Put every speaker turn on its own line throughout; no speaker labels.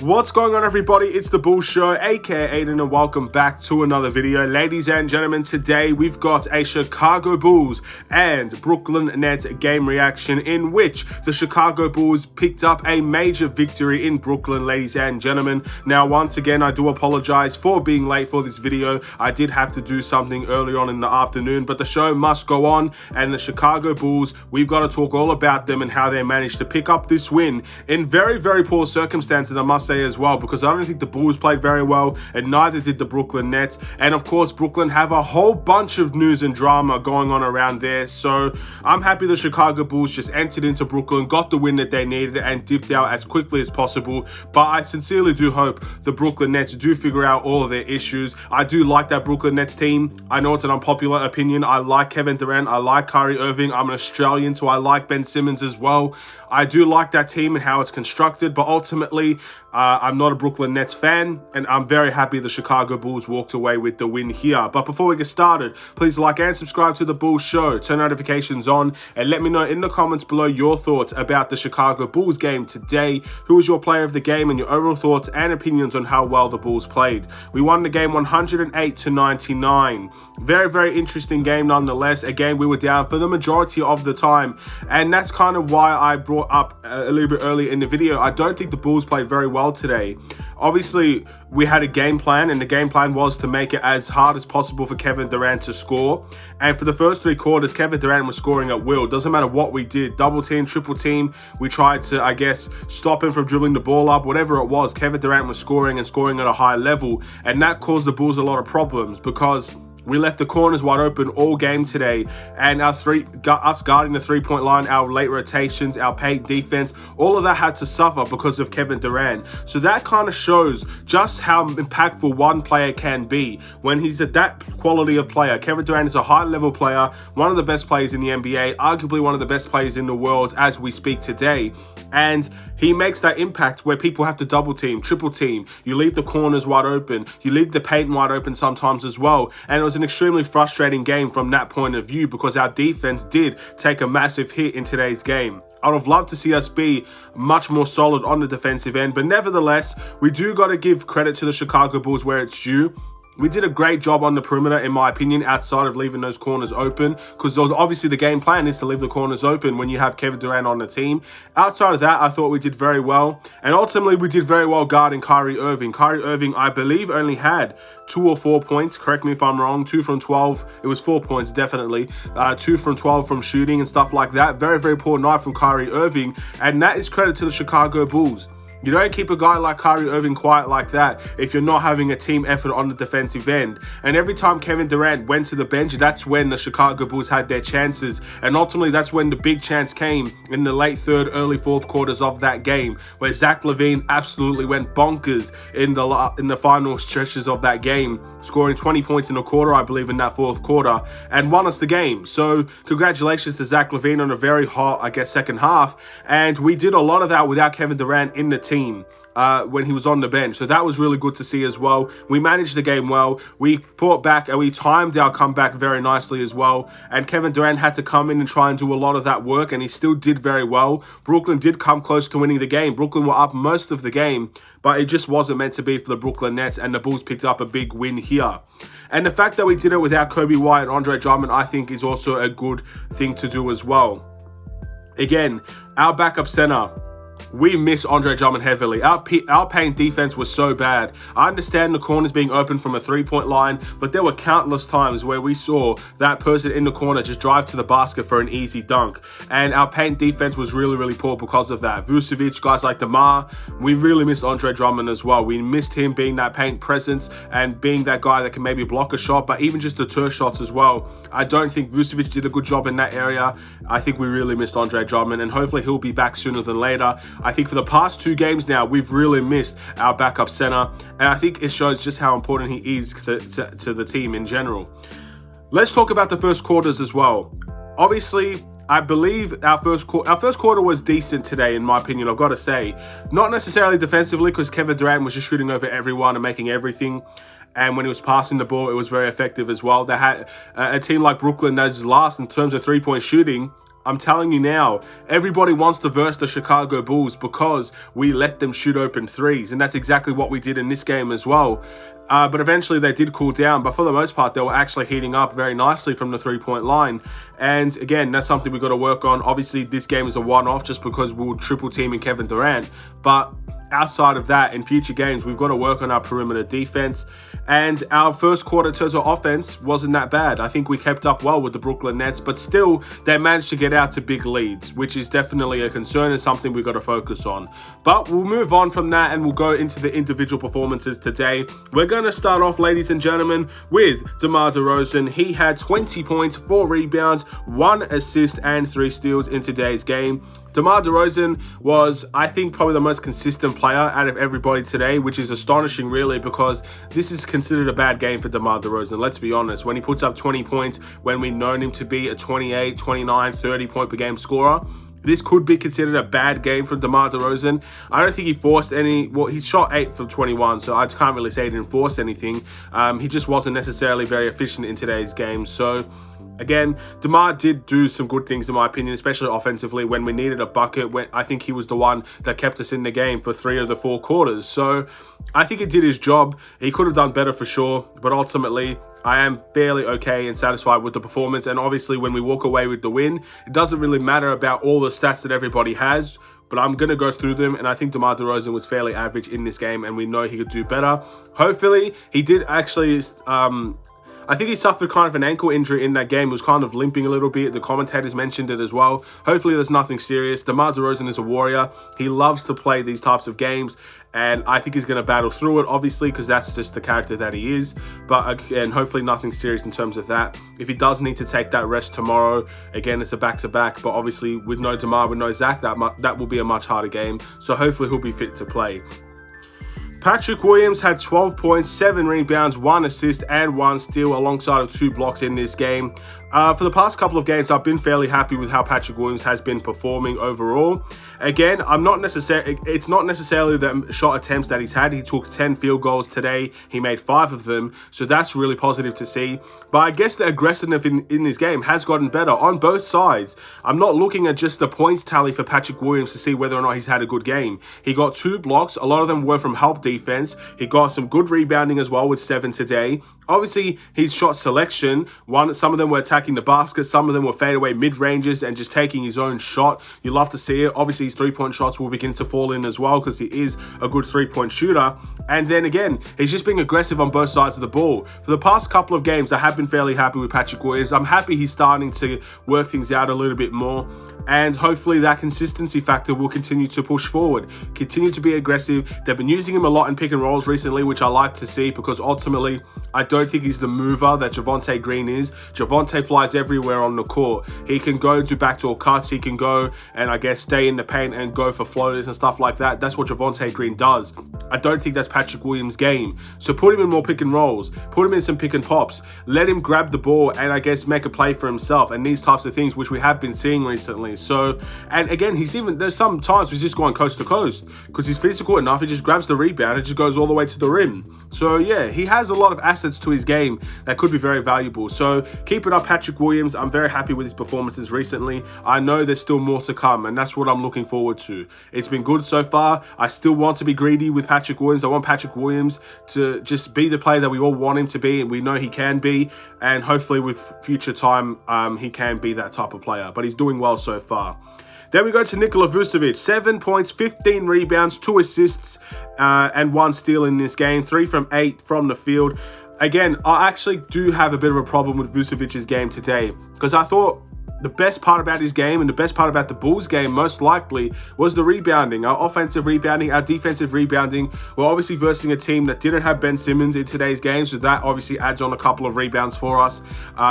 What's going on, everybody? It's the Bulls Show, aka Aiden, and welcome back to another video. Ladies and gentlemen, today we've got a Chicago Bulls and Brooklyn Nets game reaction in which the Chicago Bulls picked up a major victory in Brooklyn, ladies and gentlemen. Now, once again, I do apologize for being late for this video. I did have to do something early on in the afternoon, but the show must go on, and the Chicago Bulls, we've got to talk all about them and how they managed to pick up this win in very, very poor circumstances, I must say as well, because I don't think the Bulls played very well, and neither did the Brooklyn Nets. And of course, Brooklyn have a whole bunch of news and drama going on around there. So I'm happy the Chicago Bulls just entered into Brooklyn, got the win that they needed, and dipped out as quickly as possible. But I sincerely do hope the Brooklyn Nets do figure out all of their issues. I do like that Brooklyn Nets team. I know it's an unpopular opinion. I like Kevin Durant. I like Kyrie Irving. I'm an Australian, so I like Ben Simmons as well. I do like that team and how it's constructed, but ultimately, I'm not a Brooklyn Nets fan, and I'm very happy the Chicago Bulls walked away with the win here. But before we get started, please like and subscribe to the Bulls Show, turn notifications on, and let me know in the comments below your thoughts about the Chicago Bulls game today. Who was your player of the game, and your overall thoughts and opinions on how well the Bulls played. We won the game 108-99. Very, very interesting game nonetheless. Again, we were down for the majority of the time, and that's kind of why I brought up a little bit earlier in the video. I don't think the Bulls played very well today. Obviously, we had a game plan, and the game plan was to make it as hard as possible for Kevin Durant to score. And for the first three quarters, Kevin Durant was scoring at will. Doesn't matter what we did, double team, triple team, we tried to, I guess, stop him from dribbling the ball up, whatever it was. Kevin Durant was scoring and scoring at a high level, and that caused the Bulls a lot of problems because we left the corners wide open all game today, and us guarding the three-point line, our late rotations, our paint defense, all of that had to suffer because of Kevin Durant. So that kind of shows just how impactful one player can be when he's at that quality of player. Kevin Durant is a high-level player, one of the best players in the NBA, arguably one of the best players in the world as we speak today. And he makes that impact where people have to double team, triple team. You leave the corners wide open. You leave the paint wide open sometimes as well. And it was an extremely frustrating game from that point of view because our defense did take a massive hit in today's game. I would have loved to see us be much more solid on the defensive end, but nevertheless, we do got to give credit to the Chicago Bulls where it's due. We did a great job on the perimeter, in my opinion, outside of leaving those corners open, because obviously the game plan is to leave the corners open when you have Kevin Durant on the team. Outside of that, I thought we did very well, and ultimately we did very well guarding Kyrie Irving. Kyrie Irving, I believe, only had 2 or 4 points. Correct me if I'm wrong. 2 from 12. It was 4 points, definitely. 2 from 12 from shooting and stuff like that. Very, very poor night from Kyrie Irving, and that is credit to the Chicago Bulls. You don't keep a guy like Kyrie Irving quiet like that if you're not having a team effort on the defensive end. And every time Kevin Durant went to the bench, that's when the Chicago Bulls had their chances. And ultimately, that's when the big chance came in the late third, early fourth quarters of that game, where Lavine absolutely went bonkers in the final stretches of that game, scoring 20 points in a quarter, I believe, in that fourth quarter, and won us the game. So congratulations to Lavine on a very hot, I guess, second half. And we did a lot of that without Kevin Durant in the team when he was on the bench. So that was really good to see as well. We managed the game well. We fought back and we timed our comeback very nicely as well. And Kevin Durant had to come in and try and do a lot of that work, and he still did very well. Brooklyn did come close to winning the game. Brooklyn were up most of the game, but it just wasn't meant to be for the Brooklyn Nets, and the Bulls picked up a big win here. And the fact that we did it without Kobe White and Andre Drummond, I think, is also a good thing to do as well. Again, our backup center, we miss Andre Drummond heavily. Our paint defense was so bad. I understand the corners being open from a three-point line, but there were countless times where we saw that person in the corner just drive to the basket for an easy dunk. And our paint defense was really, really poor because of that. Vucevic, guys like DeMar, we really missed Andre Drummond as well. We missed him being that paint presence and being that guy that can maybe block a shot, but even just deter shots as well. I don't think Vucevic did a good job in that area. I think we really missed Andre Drummond, and hopefully he'll be back sooner than later. I think for the past 2 games now, we've really missed our backup center, and I think it shows just how important he is to the team in general. Let's talk about the first quarters as well. Obviously, I believe our first quarter was decent today, in my opinion, I've got to say. Not necessarily defensively, because Kevin Durant was just shooting over everyone and making everything. And when he was passing the ball, it was very effective as well. They had a team like Brooklyn that is last in terms of three-point shooting. I'm telling you now, everybody wants to verse the Chicago Bulls because we let them shoot open threes. And that's exactly what we did in this game as well. But eventually they did cool down. But for the most part, they were actually heating up very nicely from the three-point line. And again, that's something we've got to work on. Obviously, this game is a one-off just because we were triple teaming Kevin Durant. But outside of that, in future games, we've got to work on our perimeter defense. And our first quarter total offense wasn't that bad. I think we kept up well with the Brooklyn Nets, but still, they managed to get out to big leads, which is definitely a concern and something we've got to focus on. But we'll move on from that and we'll go into the individual performances today. We're going to start off, ladies and gentlemen, with DeMar DeRozan. He had 20 points, 4 rebounds, 1 assist, and 3 steals in today's game. DeMar DeRozan was, I think, probably the most consistent player out of everybody today, which is astonishing, really, because this is considered a bad game for DeMar DeRozan. Let's be honest. When he puts up 20 points, when we've known him to be a 28, 29, 30 point per game scorer, this could be considered a bad game for DeMar DeRozan. I don't think he forced any. Well, he shot 8 from 21, so I can't really say he didn't force anything. He just wasn't necessarily very efficient in today's game. So, again, DeMar did do some good things, in my opinion, especially offensively when we needed a bucket. When I think he was the one that kept us in the game for 3 of the 4 quarters. So, I think he did his job. He could have done better for sure, but ultimately, I am fairly okay and satisfied with the performance. And obviously, when we walk away with the win, it doesn't really matter about all the stats that everybody has, but I'm going to go through them. And I think DeMar DeRozan was fairly average in this game, and we know he could do better. Hopefully, he did actually... I think he suffered kind of an ankle injury in that game. He was kind of limping a little bit. The commentators mentioned it as well. Hopefully there's nothing serious. DeMar DeRozan is a warrior. He loves to play these types of games, and I think he's going to battle through it, obviously, because that's just the character that he is. But again, hopefully nothing serious in terms of that. If he does need to take that rest tomorrow, again, it's a back-to-back. But obviously, with no DeMar, with no Zach, that will be a much harder game. So hopefully he'll be fit to play. Patrick Williams had 12 points, 7 rebounds, 1 assist, and 1 steal alongside of 2 blocks in this game. For the past couple of games, I've been fairly happy with how Patrick Williams has been performing overall. Again, it's not necessarily the shot attempts that he's had. He took 10 field goals today. He made 5 of them, so that's really positive to see. But I guess the aggressiveness in this game has gotten better on both sides. I'm not looking at just the points tally for Patrick Williams to see whether or not he's had a good game. He got 2 blocks. A lot of them were from help defense. He got some good rebounding as well with 7 today. Obviously, his shot selection, some of them were attacking the basket, some of them were fadeaway mid-ranges and just taking his own shot. You love to see it. Obviously, his 3-point shots will begin to fall in as well because he is a good 3-point shooter. And then again, he's just being aggressive on both sides of the ball. For the past couple of games, I have been fairly happy with Patrick Williams. I'm happy he's starting to work things out a little bit more. And hopefully that consistency factor will continue to push forward. Continue to be aggressive. They've been using him a lot in pick and rolls recently, which I like to see because ultimately, I don't think he's the mover that Javonte Green is. Javonte flies everywhere on the court. He can go to backdoor cuts. He can go and I guess stay in the paint and go for floaters and stuff like that. That's what Javonte Green does. I don't think that's Patrick Williams' game. So put him in more pick and rolls. Put him in some pick and pops. Let him grab the ball and I guess make a play for himself and these types of things which we have been seeing recently. So, and again, there's some times he's just going coast to coast because he's physical enough. He just grabs the rebound and just goes all the way to the rim. So yeah, he has a lot of assets to his game that could be very valuable. So keep it up, Patrick Williams. I'm very happy with his performances recently. I know there's still more to come and that's what I'm looking forward to. It's been good so far. I still want to be greedy with Patrick Williams. I want Patrick Williams to just be the player that we all want him to be and we know he can be, and hopefully with future time he can be that type of player, but he's doing well so far. Then we go to Nikola Vucevic, 7 points, 15 rebounds, 2 assists, and 1 steal in this game, 3 from 8 from the field. Again, I actually do have a bit of a problem with Vucevic's game today because I thought the best part about his game and the best part about the Bulls game most likely was the rebounding, our offensive rebounding, our defensive rebounding. We're obviously versing a team that didn't have Ben Simmons in today's game, so that obviously adds on a couple of rebounds for us.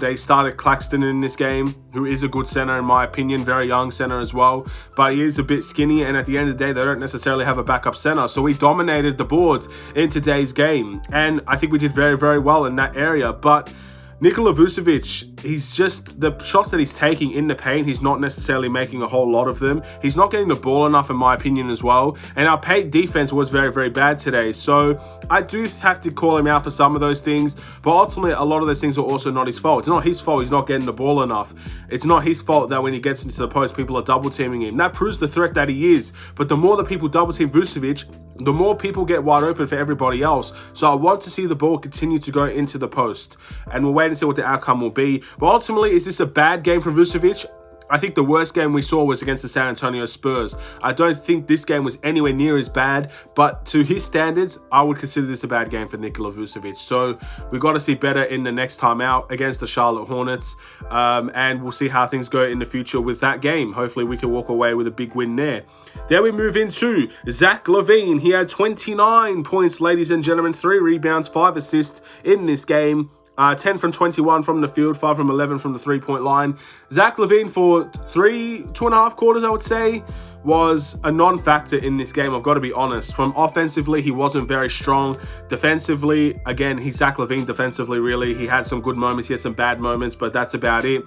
They started Claxton in this game, who is a good center in my opinion, very young center as well, but he is a bit skinny and at the end of the day they don't necessarily have a backup center, so we dominated the boards in today's game and I think we did very, very well in that area. But Nikola Vucevic, he's just, the shots that he's taking in the paint, he's not necessarily making a whole lot of them. He's not getting the ball enough, in my opinion, as well. And our paint defense was very, very bad today. So I do have to call him out for some of those things. But ultimately, a lot of those things are also not his fault. It's not his fault he's not getting the ball enough. It's not his fault that when he gets into the post, people are double teaming him. That proves the threat that he is. But the more that people double team Vucevic, the more people get wide open for everybody else. So I want to see the ball continue to go into the post. And we'll wait and see what the outcome will be. But ultimately, is this a bad game from Vucevic? I think the worst game we saw was against the San Antonio Spurs. I don't think this game was anywhere near as bad, but to his standards, I would consider this a bad game for Nikola Vucevic. So we got to see better in the next time out against the Charlotte Hornets, and we'll see how things go in the future with that game. Hopefully we can walk away with a big win there. Then we move into Zach Lavine. He had 29 points, ladies and gentlemen, 3 rebounds, 5 assists in this game. 10 from 21 from the field, 5 from 11 from the three-point line. Zach Lavine for 2.5 quarters, I would say, was a non-factor in this game, I've got to be honest. From offensively, he wasn't very strong. Defensively, again, he's Zach Lavine defensively, really. He had some good moments, he had some bad moments, but that's about it.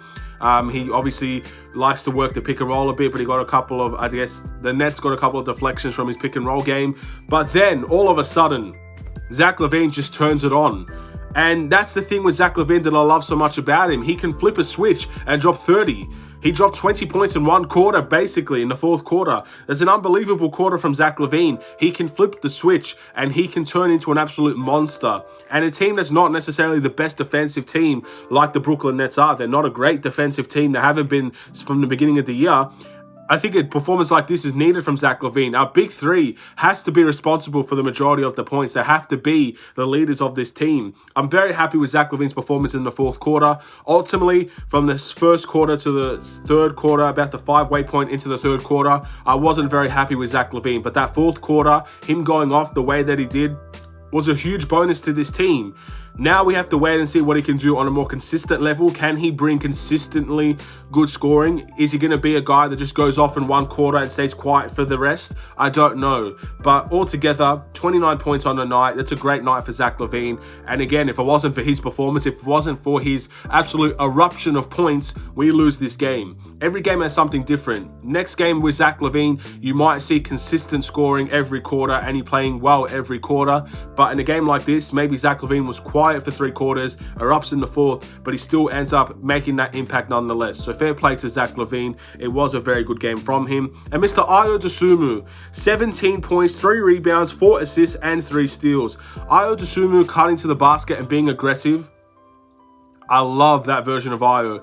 He obviously likes to work the pick and roll a bit, but he got a couple of, I guess, the Nets got a couple of deflections from his pick and roll game. But then, all of a sudden, Zach Lavine just turns it on. And that's the thing with Zach Lavine that I love so much about him. He can flip a switch and drop 30. He dropped 20 points in one quarter, basically, in the fourth quarter. That's an unbelievable quarter from Zach Lavine. He can flip the switch, and he can turn into an absolute monster. And a team that's not necessarily the best defensive team like the Brooklyn Nets are. They're not a great defensive team. They haven't been from the beginning of the year. I think a performance like this is needed from Zach Lavine. Our big three has to be responsible for the majority of the points. They have to be the leaders of this team. I'm very happy with Zach Lavine's performance in the fourth quarter. Ultimately, from this first quarter to the third quarter, about the 5-way point into the third quarter, I wasn't very happy with Zach Lavine. But that fourth quarter, him going off the way that he did, was a huge bonus to this team. Now we have to wait and see what he can do on a more consistent level. Can he bring consistently good scoring? Is he going to be a guy that just goes off in one quarter and stays quiet for the rest? I don't know. But altogether, 29 points on the night. That's a great night for Zach Lavine. And again, if it wasn't for his performance, if it wasn't for his absolute eruption of points, we lose this game. Every game has something different. Next game with Zach Lavine, you might see consistent scoring every quarter and he playing well every quarter. But in a game like this, maybe Zach Lavine was quiet for 3 quarters, erupts in the fourth, but he still ends up making that impact nonetheless. So fair play to Zach Lavine. It was a very good game from him. And Mr. Ayo Dosunmu, 17 points, 3 rebounds, 4 assists, and 3 steals. Ayo Dosunmu cutting to the basket and being aggressive. I love that version of Ayo.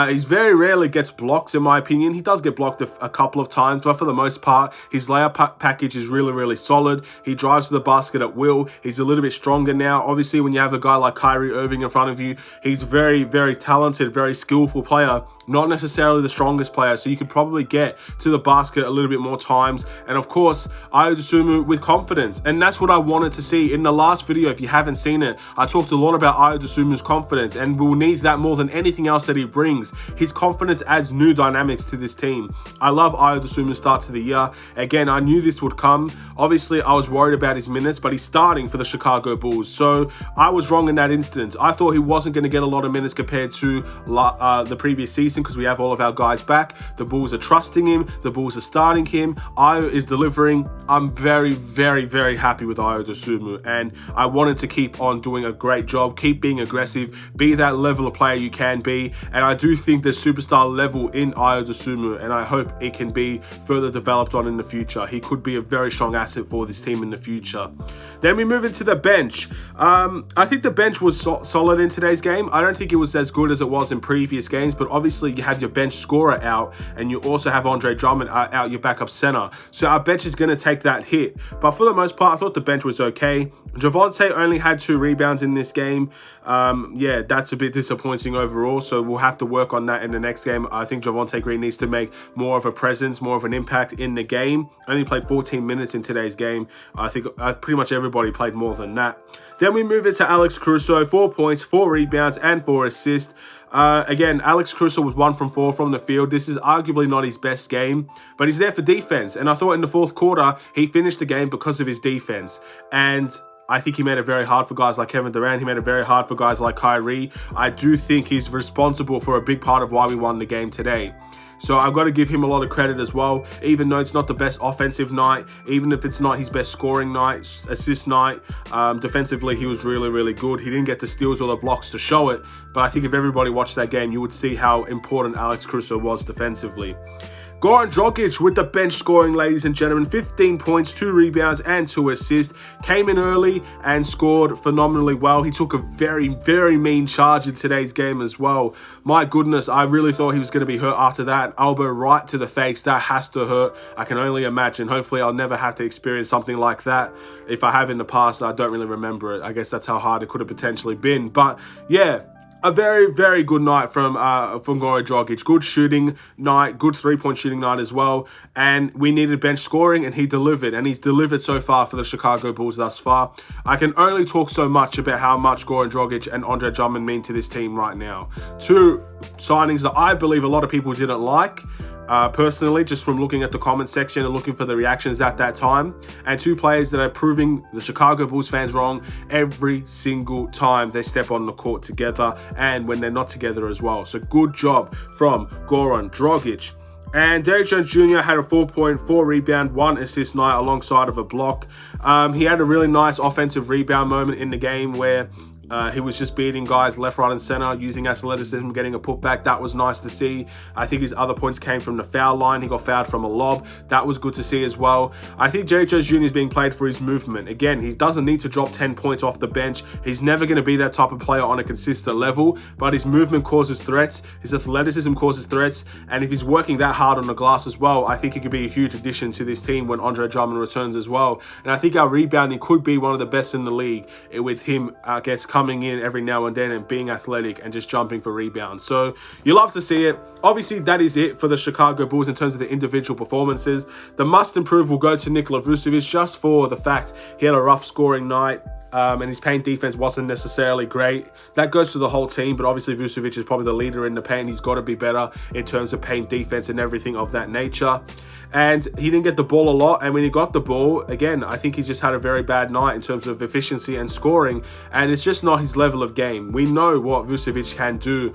He very rarely gets blocks, in my opinion. He does get blocked a couple of times, but for the most part, his layup package is really, really solid. He drives to the basket at will. He's a little bit stronger now. Obviously, when you have a guy like Kyrie Irving in front of you, he's very, very talented, very skillful player. Not necessarily the strongest player, so you could probably get to the basket a little bit more times. And of course, Ayo Dosunmu with confidence. And that's what I wanted to see. In the last video, if you haven't seen it, I talked a lot about Ayo Dosunmu's confidence, and we'll need that more than anything else that he brings. His confidence adds new dynamics to this team. I love Ayo Dosunmu's start to the year. Again, I knew this would come. Obviously, I was worried about his minutes, but he's starting for the Chicago Bulls. So I was wrong in that instance. I thought he wasn't going to get a lot of minutes compared to the previous season, because we have all of our guys back. The Bulls are trusting him. The Bulls are starting him. Ayo is delivering. I'm very, very, very happy with Ayo Dosunmu, and I wanted to keep on doing a great job, keep being aggressive, be that level of player you can be, and I do think there's superstar level in Ayo Dosunmu, and I hope it can be further developed on in the future. He could be a very strong asset for this team in the future. Then we move into the bench. I think the bench was solid in today's game. I don't think it was as good as it was in previous games, but obviously you have your bench scorer out, and you also have Andre Drummond out, your backup center. So our bench is going to take that hit. But for the most part, I thought the bench was okay. Javonte only had 2 rebounds in this game. Yeah, that's a bit disappointing overall, so we'll have to work on that in the next game. I think Javonte Green needs to make more of a presence, more of an impact in the game. Only played 14 minutes in today's game. I think pretty much everybody played more than that. Then we move into Alex Caruso, 4 points, 4 rebounds, and 4 assists. Again, Alex Caruso was 1 from 4 from the field. This is arguably not his best game, but he's there for defense. And I thought in the fourth quarter, he finished the game because of his defense. And I think he made it very hard for guys like Kevin Durant. He made it very hard for guys like Kyrie. I do think he's responsible for a big part of why we won the game today. So I've got to give him a lot of credit as well, even though it's not the best offensive night, even if it's not his best scoring night, assist night. Defensively, he was really, really good. He didn't get the steals or the blocks to show it, but I think if everybody watched that game, you would see how important Alex Caruso was defensively. Goran Dragic with the bench scoring, ladies and gentlemen. 15 points, 2 rebounds, and 2 assists. Came in early and scored phenomenally well. He took a very, very mean charge in today's game as well. My goodness, I really thought he was going to be hurt after that. Elbow right to the face. That has to hurt. I can only imagine. Hopefully, I'll never have to experience something like that. If I have in the past, I don't really remember it. I guess that's how hard it could have potentially been. But, yeah. A very, very good night from Goran Dragic. Good shooting night, good three-point shooting night as well. And we needed bench scoring, and he delivered. And he's delivered so far for the Chicago Bulls thus far. I can only talk so much about how much Goran Dragic and Andre Drummond mean to this team right now. 2 signings that I believe a lot of people didn't like. Personally, just from looking at the comment section and looking for the reactions at that time. And 2 players that are proving the Chicago Bulls fans wrong every single time they step on the court together and when they're not together as well. So good job from Goran Dragic. And Derrick Jones Jr. had a 4.4 rebound, 1 assist night alongside of a block. He had a really nice offensive rebound moment in the game where he was just beating guys left, right, and center, using athleticism, getting a putback. That was nice to see. I think his other points came from the foul line. He got fouled from a lob. That was good to see as well. I think Derrick Jones Jr. is being played for his movement. Again, he doesn't need to drop 10 points off the bench. He's never going to be that type of player on a consistent level, but his movement causes threats. His athleticism causes threats. And if he's working that hard on the glass as well, I think he could be a huge addition to this team when Andre Drummond returns as well. And I think our rebounding could be one of the best in the league with him, I guess, coming in every now and then and being athletic and just jumping for rebounds. So you love to see it. Obviously, that is it for the Chicago Bulls in terms of the individual performances. The must improve will go to Nikola Vucevic just for the fact he had a rough scoring night. And his paint defense wasn't necessarily great. That goes to the whole team, but obviously Vucevic is probably the leader in the paint. He's got to be better in terms of paint defense and everything of that nature. And he didn't get the ball a lot, and when he got the ball, again, I think he just had a very bad night in terms of efficiency and scoring, and it's just not his level of game. We know what Vucevic can do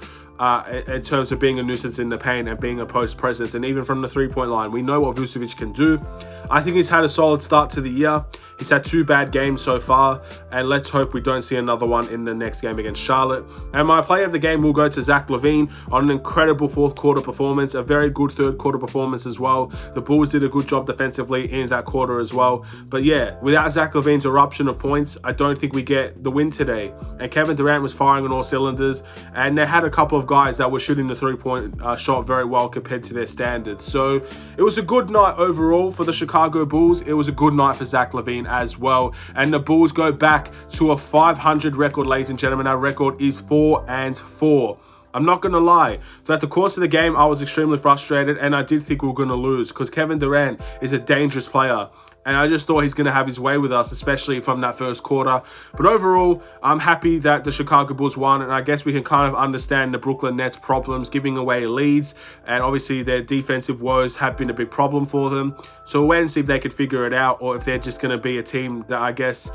in terms of being a nuisance in the paint and being a post presence, and even from the three-point line, we know what Vucevic can do. I think he's had a solid start to the year. He's had 2 bad games so far, and let's hope we don't see another one in the next game against Charlotte. And my player of the game will go to Zach Lavine on an incredible 4th quarter performance, a very good 3rd quarter performance as well. The Bulls did a good job defensively in that quarter as well. But yeah, without Zach Lavine's eruption of points, I don't think we get the win today. And Kevin Durant was firing on all cylinders, and they had a couple of guys that were shooting the 3-point shot very well compared to their standards. So it was a good night overall for the Chicago Bulls. It was a good night for Zach Lavine as well. And the Bulls go back to a 500 record, ladies and gentlemen. Our record is 4-4. I'm not going to lie. Throughout the course of the game, I was extremely frustrated, and I did think we were going to lose because Kevin Durant is a dangerous player. And I just thought he's going to have his way with us, especially from that 1st quarter. But overall, I'm happy that the Chicago Bulls won. And I guess we can kind of understand the Brooklyn Nets' problems, giving away leads. And obviously, their defensive woes have been a big problem for them. So we'll wait and see if they could figure it out, or if they're just going to be a team that, I guess,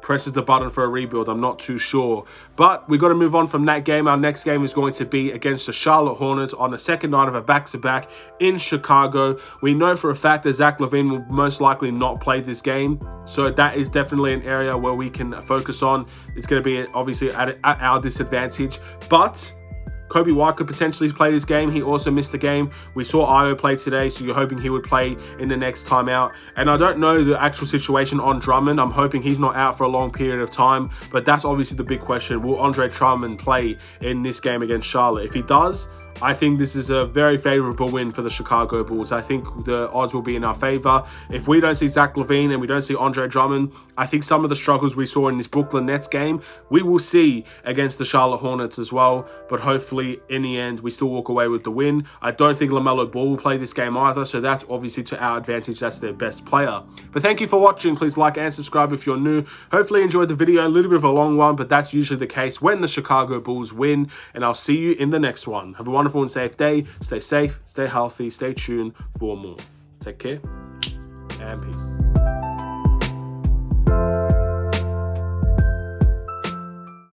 presses the button for a rebuild. I'm not too sure. But we got to move on from that game. Our next game is going to be against the Charlotte Hornets on the 2nd night of a back-to-back in Chicago. We know for a fact that Zach Lavine will most likely not play this game. So that is definitely an area where we can focus on. It's going to be obviously at our disadvantage. But Kobe White could potentially play this game. He also missed the game. We saw Io play today, so you're hoping he would play in the next time out. And I don't know the actual situation on Drummond. I'm hoping he's not out for a long period of time, but that's obviously the big question. Will Andre Drummond play in this game against Charlotte? If he does, I think this is a very favorable win for the Chicago Bulls. I think the odds will be in our favor. If we don't see Zach Lavine and we don't see Andre Drummond, I think some of the struggles we saw in this Brooklyn Nets game, we will see against the Charlotte Hornets as well. But hopefully, in the end, we still walk away with the win. I don't think LaMelo Ball will play this game either, so that's obviously to our advantage. That's their best player. But thank you for watching. Please like and subscribe if you're new. Hopefully, you enjoyed the video. A little bit of a long one, but that's usually the case when the Chicago Bulls win. And I'll see you in the next one. Have a wonderful and safe day. Stay safe, stay healthy, stay tuned for more. Take care and peace.